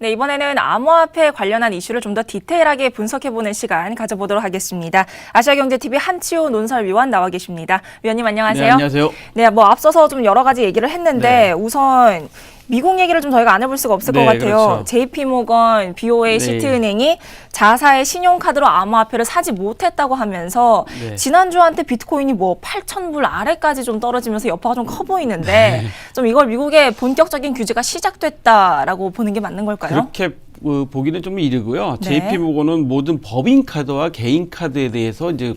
네, 이번에는 암호화폐 관련한 이슈를 좀 더 디테일하게 분석해보는 시간 가져보도록 하겠습니다. 아시아경제TV 한치호 논설위원 나와 계십니다. 위원님 안녕하세요. 네, 안녕하세요. 네, 앞서서 좀 여러 가지 얘기를 했는데 우선 미국 얘기를 좀 저희가 안 해볼 수가 없을 것 같아요. 그렇죠. JP모건, BOA, 시티은행이 자사의 신용카드로 암호화폐를 사지 못했다고 하면서 지난주한테 비트코인이 뭐 8,000불 아래까지 좀 떨어지면서 여파가 좀 커 보이는데 좀 이걸 미국의 본격적인 규제가 시작됐다라고 보는 게 맞는 걸까요? 그렇게 보기는 좀 이르고요. JP모건은 모든 법인카드와 개인카드에 대해서 이제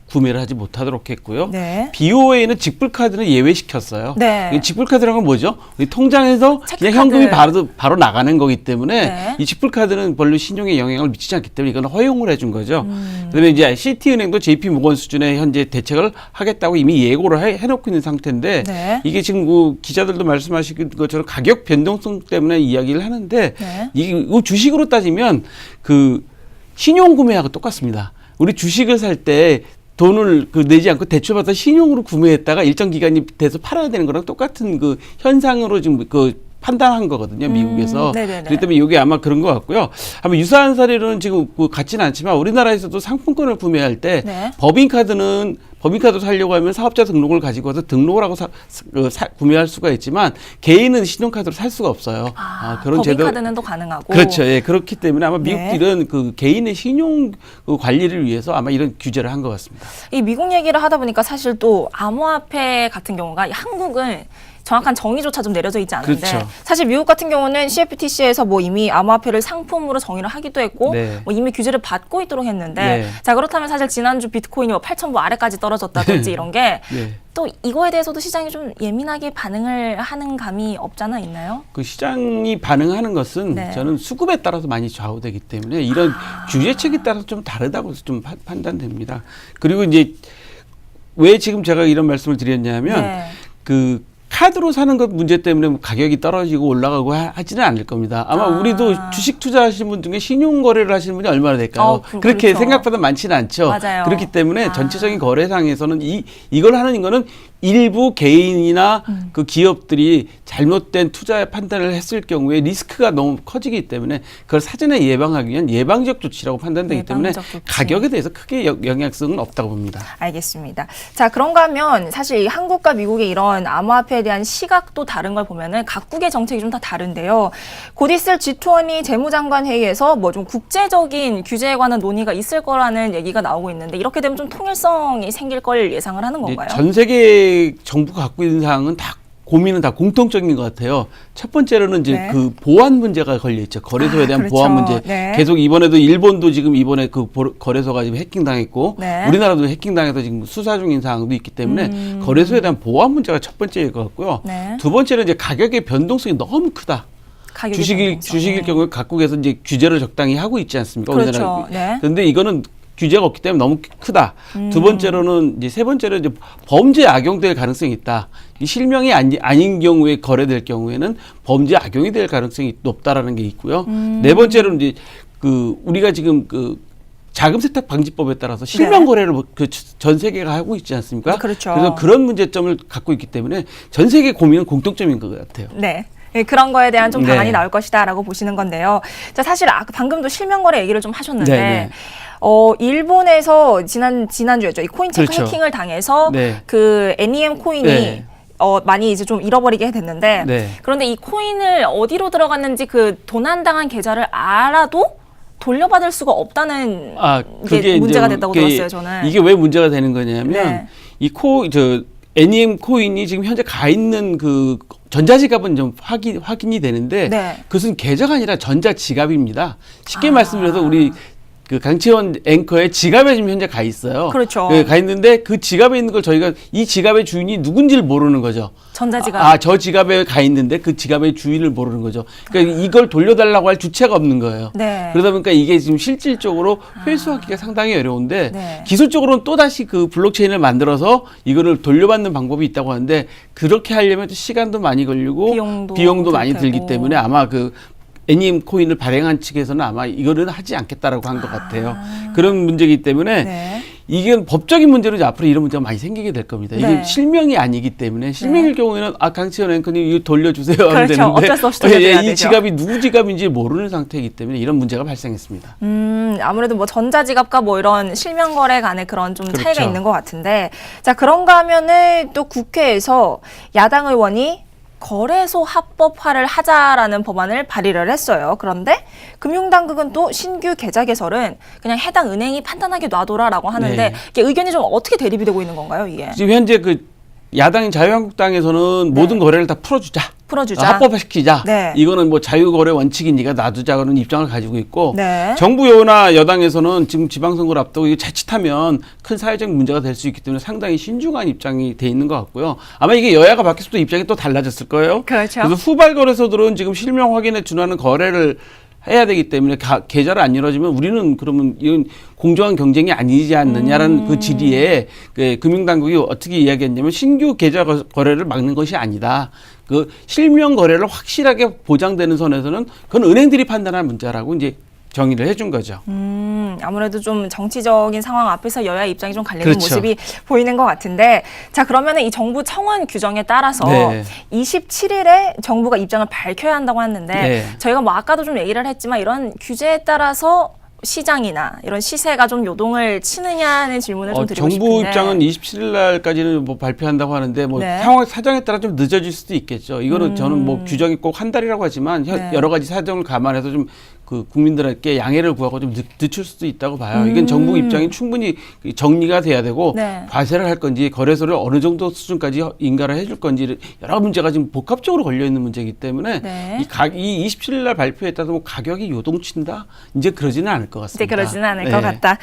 구매를 하지 못하도록 했고요. BOA는 직불카드는 예외시켰어요. 직불카드라는 건 뭐죠? 우리 통장에서 그냥 현금이 바로 나가는 거기 때문에 이 직불카드는 별로 신용에 영향을 미치지 않기 때문에 이건 허용을 해준 거죠. 그다음에 이제 시티은행도 JP모건 수준의 현재 대책을 하겠다고 이미 예고를 해놓고 있는 상태인데 이게 지금 기자들도 말씀하신 것처럼 가격 변동성 때문에 이야기를 하는데 이게 주식으로 따지면 신용 구매하고 똑같습니다. 우리 주식을 살 때 돈을 내지 않고 대출받아서 신용으로 구매했다가 일정 기간이 돼서 팔아야 되는 거랑 똑같은 현상으로 지금 판단한 거거든요, 미국에서. 그렇기 때문에 이게 아마 그런 것 같고요. 아마 유사한 사례로는 지금 같지는 않지만 우리나라에서도 상품권을 구매할 때 법인카드 사려고 하면 사업자 등록을 가지고 와서 등록을 하고 구매할 수가 있지만 개인은 신용카드로 살 수가 없어요. 그런 법인카드는 또 가능하고. 그렇죠. 예, 그렇기 때문에 아마 미국들은 개인의 신용 관리를 위해서 아마 이런 규제를 한 것 같습니다. 이 미국 얘기를 하다 보니까 사실 또 암호화폐 같은 경우가 한국은 정확한 정의조차 좀 내려져 있지 않은데 사실 미국 같은 경우는 CFTC에서 이미 암호화폐를 상품으로 정의를 하기도 했고 이미 규제를 받고 있도록 했는데 자 그렇다면 사실 지난주 비트코인이 8,000불 아래까지 떨어졌다든지 이런 게 또 이거에 대해서도 시장이 좀 예민하게 반응을 하는 감이 없잖아 있나요? 시장이 반응하는 것은 저는 수급에 따라서 많이 좌우되기 때문에 이런 규제책에 따라서 좀 다르다고 좀 판단됩니다. 그리고 이제 왜 지금 제가 이런 말씀을 드렸냐면 카드로 사는 것 문제 때문에 가격이 떨어지고 올라가고 하지는 않을 겁니다. 아마 우리도 주식 투자하시는 분 중에 신용 거래를 하시는 분이 얼마나 될까요? 그렇게 생각보다 많지는 않죠. 그렇기 때문에 전체적인 거래상에서는 이걸 하는 거는 일부 개인이나 기업들이 잘못된 투자 판단을 했을 경우에 리스크가 너무 커지기 때문에 그걸 사전에 예방하기 위한 예방적 조치라고 판단되기 때문에 가격에 대해서 크게 영향성은 없다고 봅니다. 알겠습니다. 자, 그런가 하면 사실 한국과 미국의 이런 암호화폐에 대한 시각도 다른 걸 보면은 각국의 정책이 좀 다 다른데요. 곧 있을 G20 재무장관 회의에서 좀 국제적인 규제에 관한 논의가 있을 거라는 얘기가 나오고 있는데 이렇게 되면 좀 통일성이 생길 걸 예상을 하는 건가요? 전 세계 정부가 갖고 있는 사항은 고민은 다 공통적인 것 같아요. 첫 번째로는 이제 보안 문제가 걸려 있죠. 거래소에 대한 보안 문제. 계속 이번에도 일본도 지금 이번에 거래소가 지금 해킹당했고 우리나라도 해킹당해서 지금 수사 중인 사항도 있기 때문에 거래소에 대한 보안 문제가 첫 번째일 것 같고요. 두 번째는 이제 가격의 변동성이 너무 크다. 주식일 경우에 각국에서 이제 규제를 적당히 하고 있지 않습니까? 그런데 이거는 규제가 없기 때문에 너무 크다. 두 번째로는 세 번째로 범죄에 악용될 가능성이 있다. 실명이 아닌 경우에 거래될 경우에는 범죄 악용이 될 가능성이 높다라는 게 있고요. 네 번째로는 우리가 지금 자금 세탁 방지법에 따라서 실명 거래를 전 세계가 하고 있지 않습니까? 그래서 그런 문제점을 갖고 있기 때문에 전 세계 고민은 공통점인 것 같아요. 그런 거에 대한 좀 방안이 나올 것이다라고 보시는 건데요. 자, 사실 방금도 실명 거래 얘기를 좀 하셨는데 일본에서 지난주였죠. 이 코인체크 해킹을 당해서 NEM 코인이 많이 이제 좀 잃어버리게 됐는데 그런데 이 코인을 어디로 들어갔는지 도난당한 계좌를 알아도 돌려받을 수가 없다는 게 문제가 됐다고 들었어요, 저는. 이게 왜 문제가 되는 거냐면 NEM 코인이 지금 현재 가 있는 전자지갑은 좀 확인이 되는데 그것은 계좌가 아니라 전자지갑입니다. 쉽게 말씀드려서 우리 강채원 앵커의 지갑에 지금 현재 가 있어요. 가 있는데 그 지갑에 있는 걸 저희가 이 지갑의 주인이 누군지를 모르는 거죠. 전자지갑. 저 지갑에 가 있는데 그 지갑의 주인을 모르는 거죠. 그러니까 이걸 돌려달라고 할 주체가 없는 거예요. 그러다 보니까 이게 지금 실질적으로 회수하기가 상당히 어려운데 기술적으로는 또다시 블록체인을 만들어서 이거를 돌려받는 방법이 있다고 하는데 그렇게 하려면 시간도 많이 걸리고 비용도 많이 들기 때문에 아마 NEM 코인을 발행한 측에서는 아마 이거는 하지 않겠다라고 한 것 같아요. 그런 문제이기 때문에 이게 법적인 문제로 이제 앞으로 이런 문제가 많이 생기게 될 겁니다. 이게 실명이 아니기 때문에 실명일 경우에는 강치현 앵커님 이거 돌려주세요 하면 그렇죠. 되는데 어쩔 수 없이 돌려줘야 되죠. 이 지갑이 누구 지갑인지 모르는 상태이기 때문에 이런 문제가 발생했습니다. 아무래도 뭐 전자지갑과 뭐 이런 실명 거래 간에 그런 좀 차이가 있는 것 같은데, 자 그런가 하면은 또 국회에서 야당 의원이 거래소 합법화를 하자라는 법안을 발의를 했어요. 그런데 금융당국은 또 신규 계좌 개설은 그냥 해당 은행이 판단하게 놔둬라라고 하는데 이게 의견이 좀 어떻게 대립이 되고 있는 건가요, 이게? 지금 현재 그 야당인 자유한국당에서는 모든 거래를 다 풀어주자. 합법화시키자. 이거는 뭐 자유거래 원칙이니까 놔두자는 입장을 가지고 있고 정부나 여당에서는 지금 지방선거를 앞두고 이게 자칫하면 큰 사회적 문제가 될 수 있기 때문에 상당히 신중한 입장이 돼 있는 것 같고요. 아마 이게 여야가 바뀌어서 또 입장이 또 달라졌을 거예요. 그렇죠. 그래서 후발 거래소들은 지금 실명 확인에 준하는 거래를 해야 되기 때문에 계좌를 안 열어주면 우리는 그러면 이건 공정한 경쟁이 아니지 않느냐라는 그 질의에 그 금융당국이 어떻게 이야기했냐면 신규 계좌 거래를 막는 것이 아니다. 그 실명 거래를 확실하게 보장되는 선에서는 그건 은행들이 판단할 문제라고 이제 정의를 해준 거죠. 아무래도 좀 정치적인 상황 앞에서 여야 입장이 좀 갈리는 모습이 보이는 것 같은데, 자 그러면은 이 정부 청원 규정에 따라서 27일에 정부가 입장을 밝혀야 한다고 하는데 저희가 뭐 아까도 좀 얘기를 했지만 이런 규제에 따라서 시장이나 이런 시세가 좀 요동을 치느냐는 질문을 좀 드리고 싶은데, 정부 입장은 27일 날까지는 뭐 발표한다고 하는데 뭐 상황 사정에 따라 좀 늦어질 수도 있겠죠. 이거는 저는 뭐 규정이 꼭 한 달이라고 하지만 여러 가지 사정을 감안해서 좀 그 국민들에게 양해를 구하고 좀 늦출 수도 있다고 봐요. 이건 정부 입장이 충분히 정리가 돼야 되고 과세를 할 건지 거래소를 어느 정도 수준까지 인가를 해줄 건지 여러 문제가 지금 복합적으로 걸려 있는 문제이기 때문에 이 27일 날 발표에 따라서 뭐 가격이 요동친다 이제 그러지는 않을 것 같습니다. 이제 그러지는 않을 것 같다.